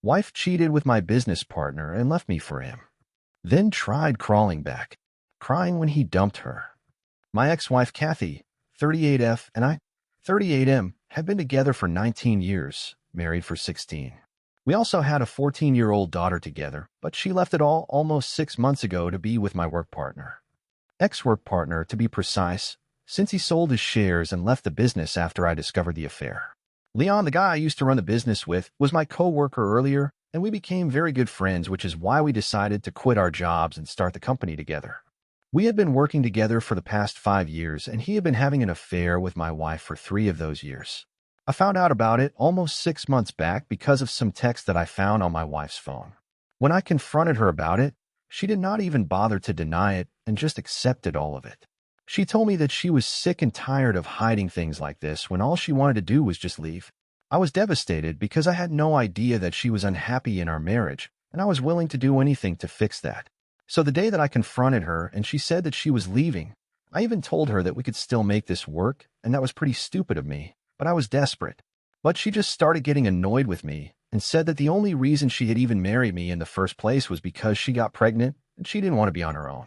Wife cheated with my business partner and left me for him. Then tried crawling back, crying when he dumped her. My ex-wife Kathy, 38F, and I, 38M, have been together for 19 years, married for 16. We also had a 14-year-old daughter together, but she left it all almost 6 months ago to be with my work partner. Ex-work partner, to be precise, since he sold his shares and left the business after I discovered the affair. Leon, the guy I used to run the business with, was my co-worker earlier, and we became very good friends, which is why we decided to quit our jobs and start the company together. We had been working together for the past 5 years, and he had been having an affair with my wife for 3 of those years. I found out about it almost 6 months back because of some text that I found on my wife's phone. When I confronted her about it, she did not even bother to deny it and just accepted all of it. She told me that she was sick and tired of hiding things like this when all she wanted to do was just leave. I was devastated because I had no idea that she was unhappy in our marriage, and I was willing to do anything to fix that. So the day that I confronted her and she said that she was leaving, I even told her that we could still make this work, and that was pretty stupid of me, but I was desperate. But she just started getting annoyed with me and said that the only reason she had even married me in the first place was because she got pregnant and she didn't want to be on her own.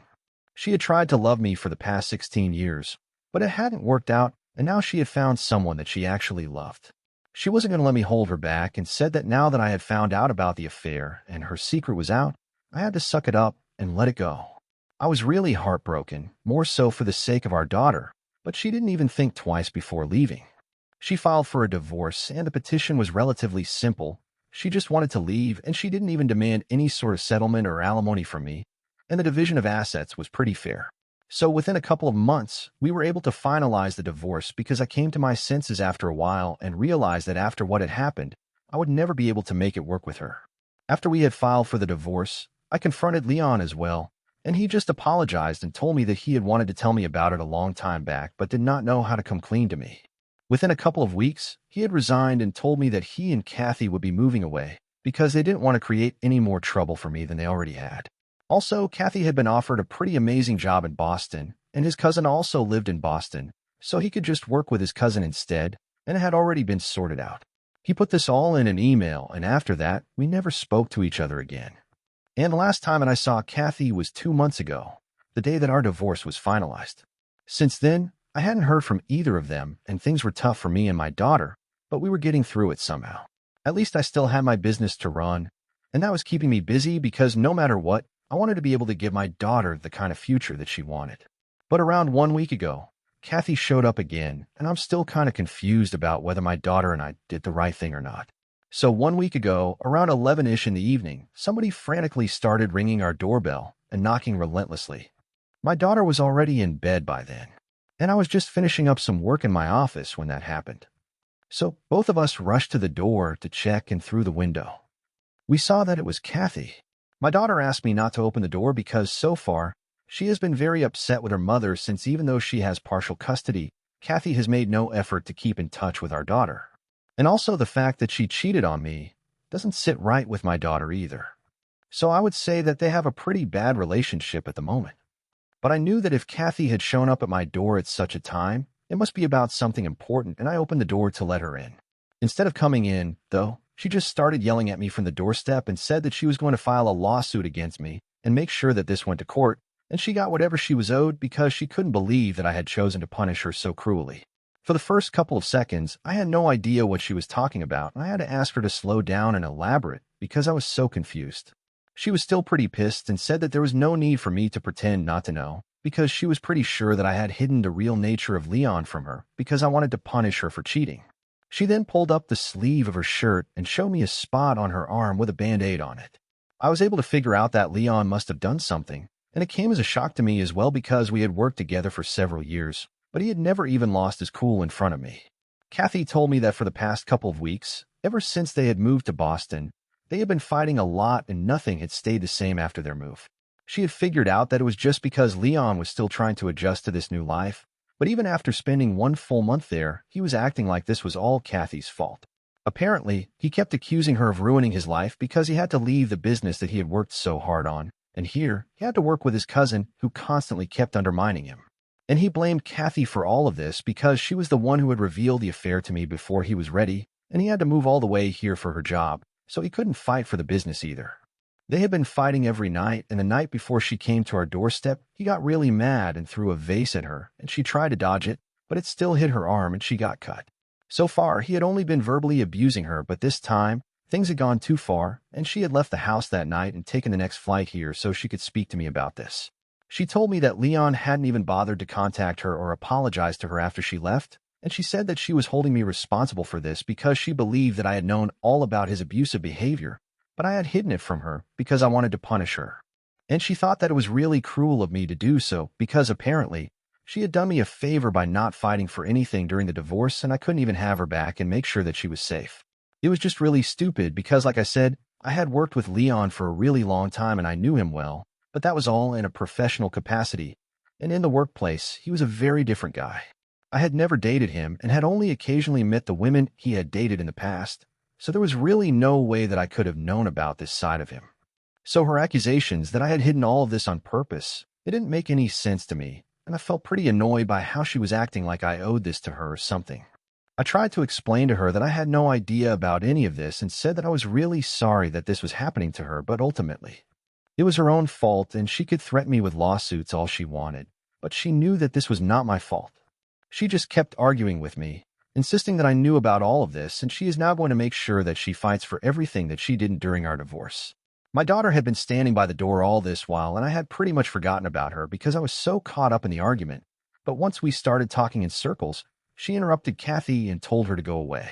She had tried to love me for the past 16 years, but it hadn't worked out, and now she had found someone that she actually loved. She wasn't going to let me hold her back and said that now that I had found out about the affair and her secret was out, I had to suck it up and let it go. I was really heartbroken, more so for the sake of our daughter, but she didn't even think twice before leaving. She filed for a divorce, and the petition was relatively simple. She just wanted to leave, and she didn't even demand any sort of settlement or alimony from me, and the division of assets was pretty fair. So within a couple of months, we were able to finalize the divorce because I came to my senses after a while and realized that after what had happened, I would never be able to make it work with her. After we had filed for the divorce, I confronted Leon as well, and he just apologized and told me that he had wanted to tell me about it a long time back but did not know how to come clean to me. Within a couple of weeks, he had resigned and told me that he and Kathy would be moving away because they didn't want to create any more trouble for me than they already had. Also, Kathy had been offered a pretty amazing job in Boston, and his cousin also lived in Boston, so he could just work with his cousin instead, and it had already been sorted out. He put this all in an email, and after that, we never spoke to each other again. And the last time that I saw Kathy was 2 months ago, the day that our divorce was finalized. Since then, I hadn't heard from either of them, and things were tough for me and my daughter, but we were getting through it somehow. At least I still had my business to run, and that was keeping me busy because no matter what, I wanted to be able to give my daughter the kind of future that she wanted. But around 1 week ago, Kathy showed up again, and I'm still kind of confused about whether my daughter and I did the right thing or not. So 1 week ago, around 11-ish in the evening, somebody frantically started ringing our doorbell and knocking relentlessly. My daughter was already in bed by then, and I was just finishing up some work in my office when that happened. So both of us rushed to the door to check and through the window. We saw that it was Kathy. My daughter asked me not to open the door because, so far, she has been very upset with her mother since even though she has partial custody, Kathy has made no effort to keep in touch with our daughter. And also the fact that she cheated on me doesn't sit right with my daughter either. So I would say that they have a pretty bad relationship at the moment. But I knew that if Kathy had shown up at my door at such a time, it must be about something important, and I opened the door to let her in. Instead of coming in, though, she just started yelling at me from the doorstep and said that she was going to file a lawsuit against me and make sure that this went to court, and she got whatever she was owed because she couldn't believe that I had chosen to punish her so cruelly. For the first couple of seconds, I had no idea what she was talking about, and I had to ask her to slow down and elaborate because I was so confused. She was still pretty pissed and said that there was no need for me to pretend not to know because she was pretty sure that I had hidden the real nature of Leon from her because I wanted to punish her for cheating. She then pulled up the sleeve of her shirt and showed me a spot on her arm with a Band-Aid on it. I was able to figure out that Leon must have done something, and it came as a shock to me as well because we had worked together for several years, but he had never even lost his cool in front of me. Kathy told me that for the past couple of weeks, ever since they had moved to Boston, they had been fighting a lot and nothing had stayed the same after their move. She had figured out that it was just because Leon was still trying to adjust to this new life, but even after spending 1 full month there, he was acting like this was all Kathy's fault. Apparently, he kept accusing her of ruining his life because he had to leave the business that he had worked so hard on, and here, he had to work with his cousin who constantly kept undermining him. And he blamed Kathy for all of this because she was the one who had revealed the affair to me before he was ready, and he had to move all the way here for her job, so he couldn't fight for the business either. They had been fighting every night, and the night before she came to our doorstep, he got really mad and threw a vase at her, and she tried to dodge it, but it still hit her arm and she got cut. So far, he had only been verbally abusing her, but this time, things had gone too far, and she had left the house that night and taken the next flight here so she could speak to me about this. She told me that Leon hadn't even bothered to contact her or apologize to her after she left, and she said that she was holding me responsible for this because she believed that I had known all about his abusive behavior, but I had hidden it from her because I wanted to punish her. And she thought that it was really cruel of me to do so because apparently she had done me a favor by not fighting for anything during the divorce, and I couldn't even have her back and make sure that she was safe. It was just really stupid because, like I said, I had worked with Leon for a really long time and I knew him well, but that was all in a professional capacity, and in the workplace, he was a very different guy. I had never dated him and had only occasionally met the women he had dated in the past, so there was really no way that I could have known about this side of him. So her accusations that I had hidden all of this on purpose, it didn't make any sense to me, and I felt pretty annoyed by how she was acting like I owed this to her or something. I tried to explain to her that I had no idea about any of this and said that I was really sorry that this was happening to her, but ultimately, it was her own fault and she could threaten me with lawsuits all she wanted, but she knew that this was not my fault. She just kept arguing with me, insisting that I knew about all of this, and she is now going to make sure that she fights for everything that she didn't during our divorce. My daughter had been standing by the door all this while, and I had pretty much forgotten about her because I was so caught up in the argument. But once we started talking in circles, she interrupted Kathy and told her to go away.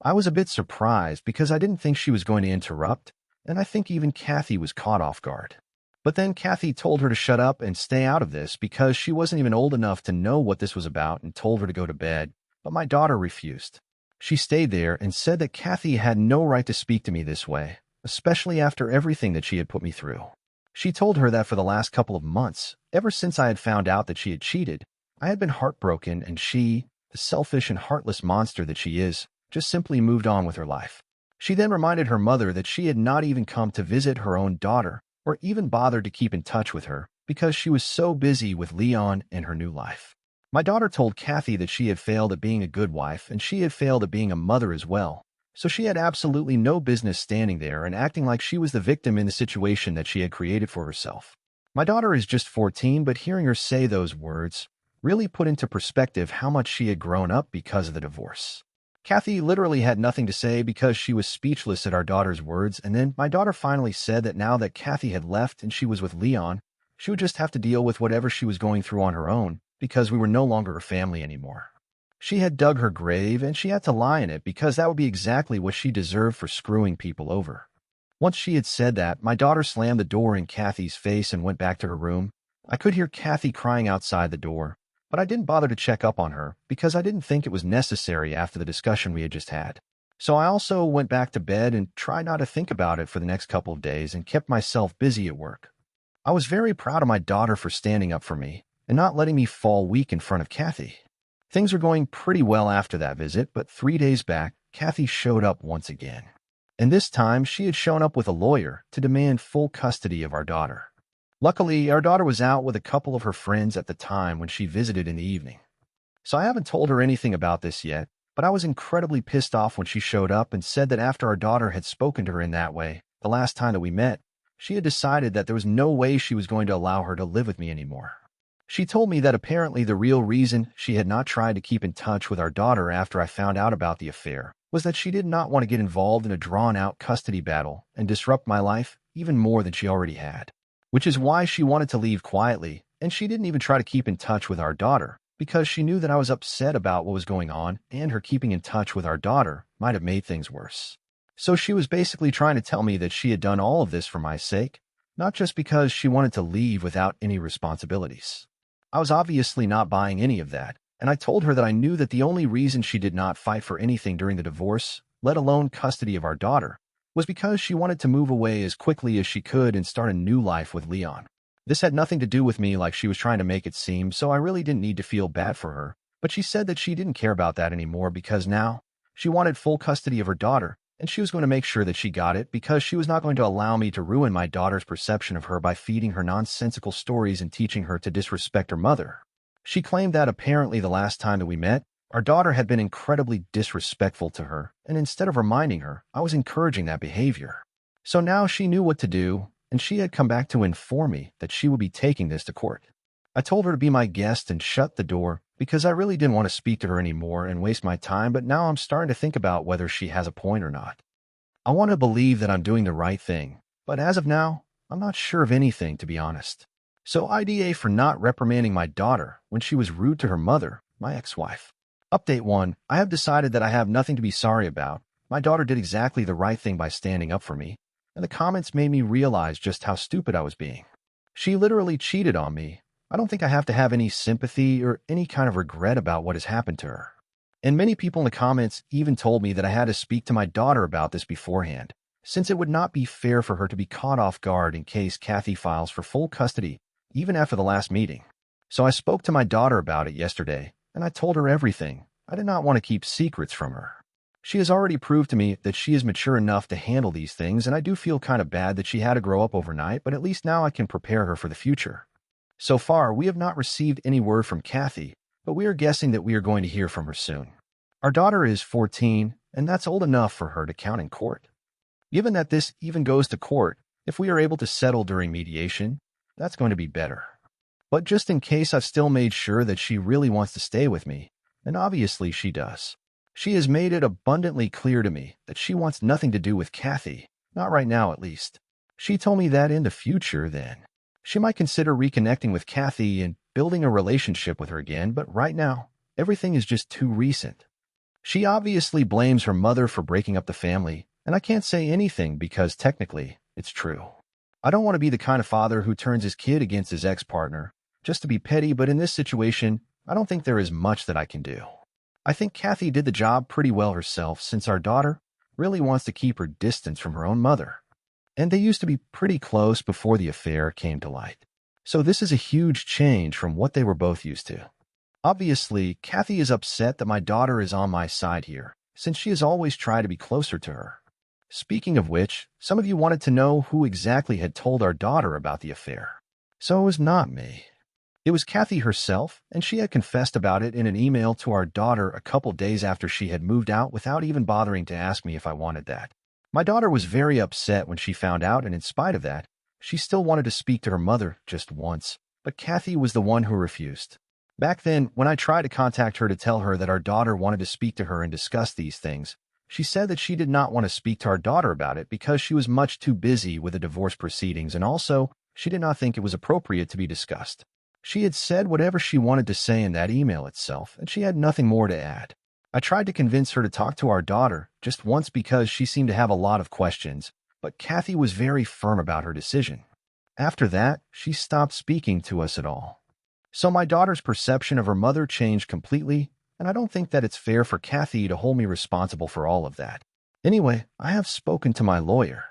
I was a bit surprised because I didn't think she was going to interrupt, and I think even Kathy was caught off guard. But then Kathy told her to shut up and stay out of this because she wasn't even old enough to know what this was about and told her to go to bed, but my daughter refused. She stayed there and said that Kathy had no right to speak to me this way, especially after everything that she had put me through. She told her that for the last couple of months, ever since I had found out that she had cheated, I had been heartbroken and she, the selfish and heartless monster that she is, just simply moved on with her life. She then reminded her mother that she had not even come to visit her own daughter or even bothered to keep in touch with her because she was so busy with Leon and her new life. My daughter told Kathy that she had failed at being a good wife and she had failed at being a mother as well, so she had absolutely no business standing there and acting like she was the victim in the situation that she had created for herself. My daughter is just 14, but hearing her say those words really put into perspective how much she had grown up because of the divorce. Kathy literally had nothing to say because she was speechless at our daughter's words, and then my daughter finally said that now that Kathy had left and she was with Leon, she would just have to deal with whatever she was going through on her own because we were no longer a family anymore. She had dug her grave and she had to lie in it because that would be exactly what she deserved for screwing people over. Once she had said that, my daughter slammed the door in Kathy's face and went back to her room. I could hear Kathy crying outside the door, but I didn't bother to check up on her because I didn't think it was necessary after the discussion we had just had. So I also went back to bed and tried not to think about it for the next couple of days and kept myself busy at work. I was very proud of my daughter for standing up for me and not letting me fall weak in front of Kathy. Things were going pretty well after that visit, but 3 days back, Kathy showed up once again. And this time, she had shown up with a lawyer to demand full custody of our daughter. Luckily, our daughter was out with a couple of her friends at the time when she visited in the evening. So I haven't told her anything about this yet, but I was incredibly pissed off when she showed up and said that after our daughter had spoken to her in that way, the last time that we met, she had decided that there was no way she was going to allow her to live with me anymore. She told me that apparently the real reason she had not tried to keep in touch with our daughter after I found out about the affair was that she did not want to get involved in a drawn-out custody battle and disrupt my life even more than she already had, which is why she wanted to leave quietly, and she didn't even try to keep in touch with our daughter because she knew that I was upset about what was going on and her keeping in touch with our daughter might have made things worse. So she was basically trying to tell me that she had done all of this for my sake, not just because she wanted to leave without any responsibilities. I was obviously not buying any of that, and I told her that I knew that the only reason she did not fight for anything during the divorce, let alone custody of our daughter, was because she wanted to move away as quickly as she could and start a new life with Leon. This had nothing to do with me like she was trying to make it seem, so I really didn't need to feel bad for her, but she said that she didn't care about that anymore because now she wanted full custody of her daughter, and she was going to make sure that she got it because she was not going to allow me to ruin my daughter's perception of her by feeding her nonsensical stories and teaching her to disrespect her mother. She claimed that apparently the last time that we met, Our daughter had been incredibly disrespectful to her, and instead of reminding her, I was encouraging that behavior. So now she knew what to do, and she had come back to inform me that she would be taking this to court. I told her to be my guest and shut the door because I really didn't want to speak to her anymore and waste my time, but now I'm starting to think about whether she has a point or not. I want to believe that I'm doing the right thing, but as of now, I'm not sure of anything, to be honest. So IDA for not reprimanding my daughter when she was rude to her mother, my ex-wife. Update 1. I have decided that I have nothing to be sorry about. My daughter did exactly the right thing by standing up for me, and the comments made me realize just how stupid I was being. She literally cheated on me. I don't think I have to have any sympathy or any kind of regret about what has happened to her. And many people in the comments even told me that I had to speak to my daughter about this beforehand, since it would not be fair for her to be caught off guard in case Kathy files for full custody, even after the last meeting. So I spoke to my daughter about it yesterday, and I told her everything. I did not want to keep secrets from her. She has already proved to me that she is mature enough to handle these things, and I do feel kind of bad that she had to grow up overnight, but at least now I can prepare her for the future. So far, we have not received any word from Kathy, but we are guessing that we are going to hear from her soon. Our daughter is 14, and that's old enough for her to count in court. Given that this even goes to court, if we are able to settle during mediation, that's going to be better. But just in case, I've still made sure that she really wants to stay with me, and obviously she does. She has made it abundantly clear to me that she wants nothing to do with Kathy, not right now at least. She told me that in the future then, she might consider reconnecting with Kathy and building a relationship with her again, but right now, everything is just too recent. She obviously blames her mother for breaking up the family, and I can't say anything because technically, it's true. I don't want to be the kind of father who turns his kid against his ex-partner, just to be petty, but in this situation, I don't think there is much that I can do. I think Kathy did the job pretty well herself since our daughter really wants to keep her distance from her own mother. And they used to be pretty close before the affair came to light. So this is a huge change from what they were both used to. Obviously, Kathy is upset that my daughter is on my side here, since she has always tried to be closer to her. Speaking of which, some of you wanted to know who exactly had told our daughter about the affair. So it was not me. It was Kathy herself, and she had confessed about it in an email to our daughter a couple days after she had moved out without even bothering to ask me if I wanted that. My daughter was very upset when she found out, and in spite of that, she still wanted to speak to her mother just once, but Kathy was the one who refused. Back then, when I tried to contact her to tell her that our daughter wanted to speak to her and discuss these things, she said that she did not want to speak to our daughter about it because she was much too busy with the divorce proceedings, and also, she did not think it was appropriate to be discussed. She had said whatever she wanted to say in that email itself, and she had nothing more to add. I tried to convince her to talk to our daughter just once because she seemed to have a lot of questions, but Kathy was very firm about her decision. After that, she stopped speaking to us at all. So my daughter's perception of her mother changed completely, and I don't think that it's fair for Kathy to hold me responsible for all of that. Anyway, I have spoken to my lawyer,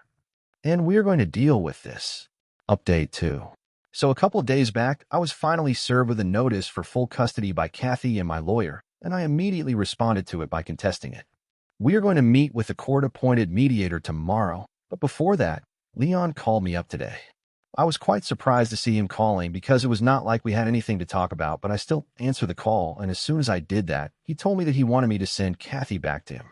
and we're going to deal with this. Update 2. So a couple of days back, I was finally served with a notice for full custody by Kathy and my lawyer, and I immediately responded to it by contesting it. We are going to meet with the court-appointed mediator tomorrow, but before that, Leon called me up today. I was quite surprised to see him calling because it was not like we had anything to talk about, but I still answered the call, and as soon as I did that, he told me that he wanted me to send Kathy back to him.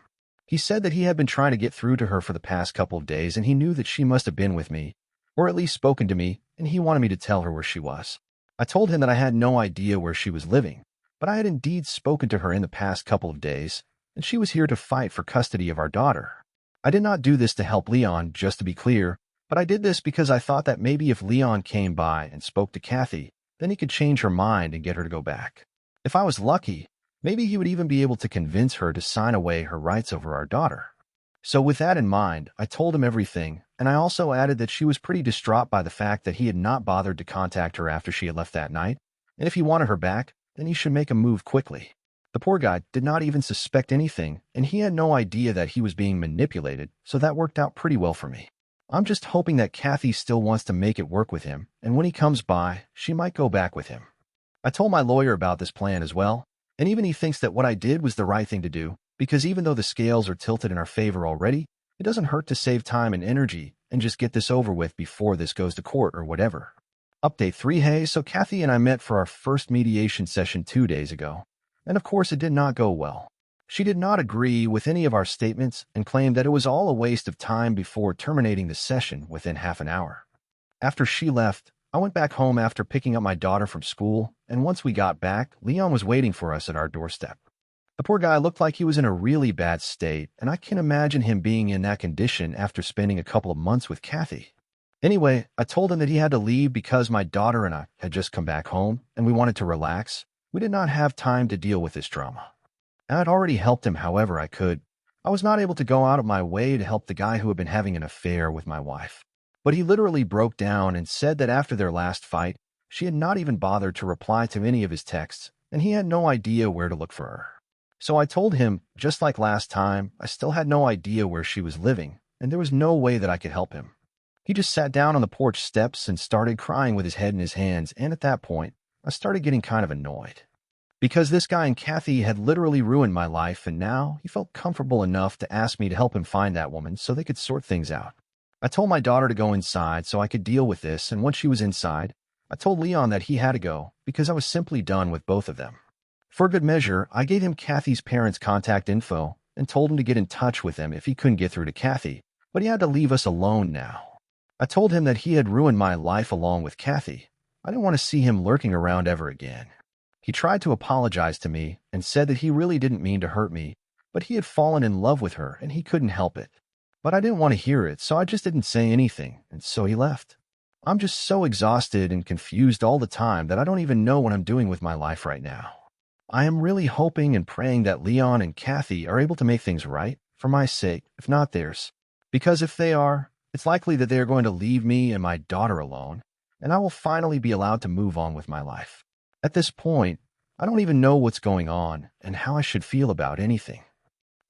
He said that he had been trying to get through to her for the past couple of days, and he knew that she must have been with me, or at least spoken to me, and he wanted me to tell her where she was. I told him that I had no idea where she was living, but I had indeed spoken to her in the past couple of days, and she was here to fight for custody of our daughter. I did not do this to help Leon, just to be clear, but I did this because I thought that maybe if Leon came by and spoke to Kathy, then he could change her mind and get her to go back. If I was lucky, maybe he would even be able to convince her to sign away her rights over our daughter. So with that in mind, I told him everything, and I also added that she was pretty distraught by the fact that he had not bothered to contact her after she had left that night, and if he wanted her back, then he should make a move quickly. The poor guy did not even suspect anything, and he had no idea that he was being manipulated, so that worked out pretty well for me. I'm just hoping that Kathy still wants to make it work with him, and when he comes by, she might go back with him. I told my lawyer about this plan as well, and even he thinks that what I did was the right thing to do, because even though the scales are tilted in our favor already, it doesn't hurt to save time and energy and just get this over with before this goes to court or whatever. Update 3. Hey, so Kathy and I met for our first mediation session 2 days ago. and of course it did not go well. She did not agree with any of our statements and claimed that it was all a waste of time before terminating the session within half an hour. After she left, I went back home after picking up my daughter from school, and once we got back, Leon was waiting for us at our doorstep. The poor guy looked like he was in a really bad state, and I can imagine him being in that condition after spending a couple of months with Kathy. Anyway, I told him that he had to leave because my daughter and I had just come back home, and we wanted to relax. We did not have time to deal with this drama. I had already helped him however I could. I was not able to go out of my way to help the guy who had been having an affair with my wife. But he literally broke down and said that after their last fight, she had not even bothered to reply to any of his texts, and he had no idea where to look for her. So I told him, just like last time, I still had no idea where she was living, and there was no way that I could help him. He just sat down on the porch steps and started crying with his head in his hands, and at that point, I started getting kind of annoyed. Because this guy and Kathy had literally ruined my life, and now he felt comfortable enough to ask me to help him find that woman so they could sort things out. I told my daughter to go inside so I could deal with this, and once she was inside, I told Leon that he had to go because I was simply done with both of them. For good measure, I gave him Kathy's parents' contact info and told him to get in touch with them if he couldn't get through to Kathy, but he had to leave us alone now. I told him that he had ruined my life along with Kathy. I didn't want to see him lurking around ever again. He tried to apologize to me and said that he really didn't mean to hurt me, but he had fallen in love with her and he couldn't help it. But I didn't want to hear it, so I just didn't say anything, and so he left. I'm just so exhausted and confused all the time that I don't even know what I'm doing with my life right now. I am really hoping and praying that Leon and Kathy are able to make things right, for my sake, if not theirs. Because if they are, it's likely that they are going to leave me and my daughter alone, and I will finally be allowed to move on with my life. At this point, I don't even know what's going on and how I should feel about anything.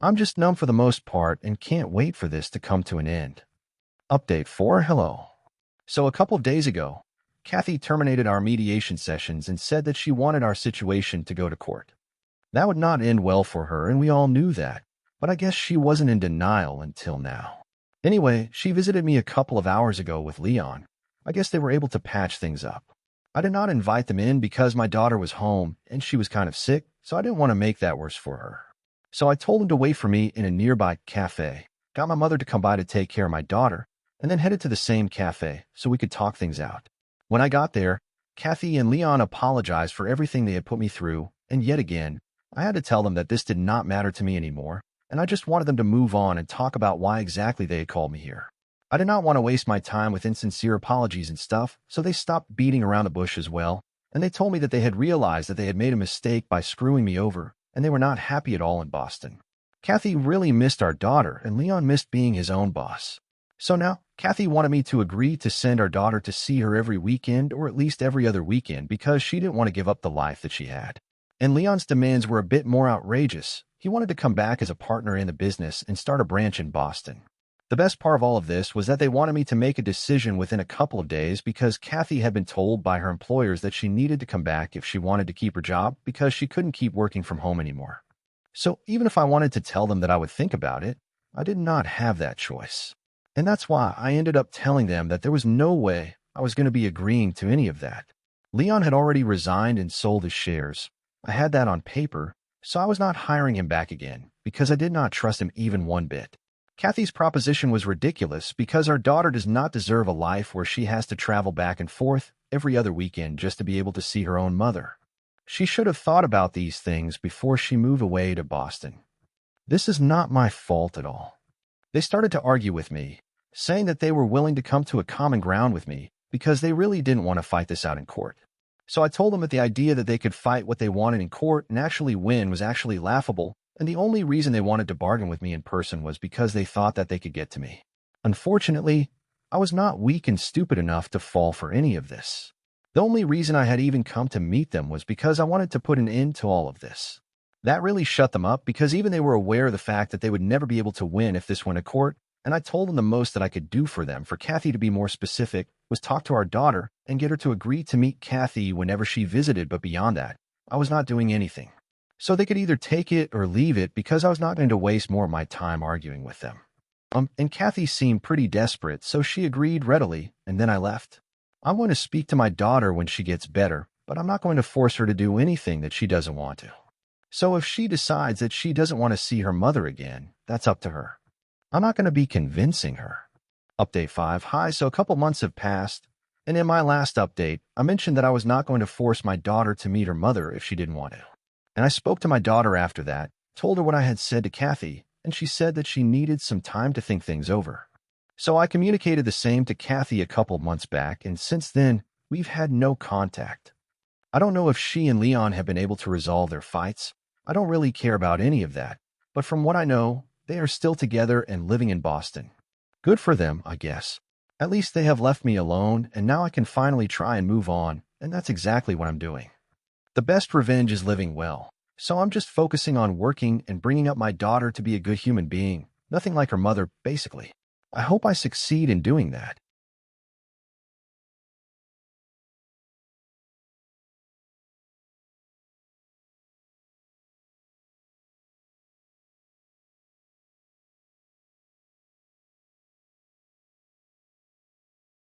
I'm just numb for the most part and can't wait for this to come to an end. Update 4. Hello. So a couple of days ago, Kathy terminated our mediation sessions and said that she wanted our situation to go to court. That would not end well for her, and we all knew that, but I guess she wasn't in denial until now. Anyway, she visited me a couple of hours ago with Leon. I guess they were able to patch things up. I did not invite them in because my daughter was home and she was kind of sick, so I didn't want to make that worse for her. So I told them to wait for me in a nearby cafe, got my mother to come by to take care of my daughter, and then headed to the same cafe so we could talk things out. When I got there, Kathy and Leon apologized for everything they had put me through, and yet again, I had to tell them that this did not matter to me anymore, and I just wanted them to move on and talk about why exactly they had called me here. I did not want to waste my time with insincere apologies and stuff, so they stopped beating around the bush as well, and they told me that they had realized that they had made a mistake by screwing me over, and they were not happy at all in Boston. Kathy really missed our daughter, and Leon missed being his own boss. So now, Kathy wanted me to agree to send our daughter to see her every weekend or at least every other weekend because she didn't want to give up the life that she had. And Leon's demands were a bit more outrageous. He wanted to come back as a partner in the business and start a branch in Boston. The best part of all of this was that they wanted me to make a decision within a couple of days because Kathy had been told by her employers that she needed to come back if she wanted to keep her job because she couldn't keep working from home anymore. So even if I wanted to tell them that I would think about it, I did not have that choice. And that's why I ended up telling them that there was no way I was going to be agreeing to any of that. Leon had already resigned and sold his shares. I had that on paper, so I was not hiring him back again because I did not trust him even one bit. Kathy's proposition was ridiculous because our daughter does not deserve a life where she has to travel back and forth every other weekend just to be able to see her own mother. She should have thought about these things before she moved away to Boston. This is not my fault at all. They started to argue with me, saying that they were willing to come to a common ground with me because they really didn't want to fight this out in court. So I told them that the idea that they could fight what they wanted in court and actually win was actually laughable, and the only reason they wanted to bargain with me in person was because they thought that they could get to me. Unfortunately, I was not weak and stupid enough to fall for any of this. The only reason I had even come to meet them was because I wanted to put an end to all of this. That really shut them up because even they were aware of the fact that they would never be able to win if this went to court, and I told them the most that I could do for them, for Kathy to be more specific, was talk to our daughter and get her to agree to meet Kathy whenever she visited, but beyond that, I was not doing anything. So they could either take it or leave it because I was not going to waste more of my time arguing with them. And Kathy seemed pretty desperate, so she agreed readily, and then I left. I want to speak to my daughter when she gets better, but I'm not going to force her to do anything that she doesn't want to. So if she decides that she doesn't want to see her mother again, that's up to her. I'm not going to be convincing her. Update 5. Hi, so a couple months have passed, and in my last update, I mentioned that I was not going to force my daughter to meet her mother if she didn't want to. And I spoke to my daughter after that, told her what I had said to Kathy, and she said that she needed some time to think things over. So I communicated the same to Kathy a couple months back, and since then, we've had no contact. I don't know if she and Leon have been able to resolve their fights. I don't really care about any of that, but from what I know, they are still together and living in Boston. Good for them, I guess. At least they have left me alone, and now I can finally try and move on, and that's exactly what I'm doing. The best revenge is living well, so I'm just focusing on working and bringing up my daughter to be a good human being, nothing like her mother, basically. I hope I succeed in doing that.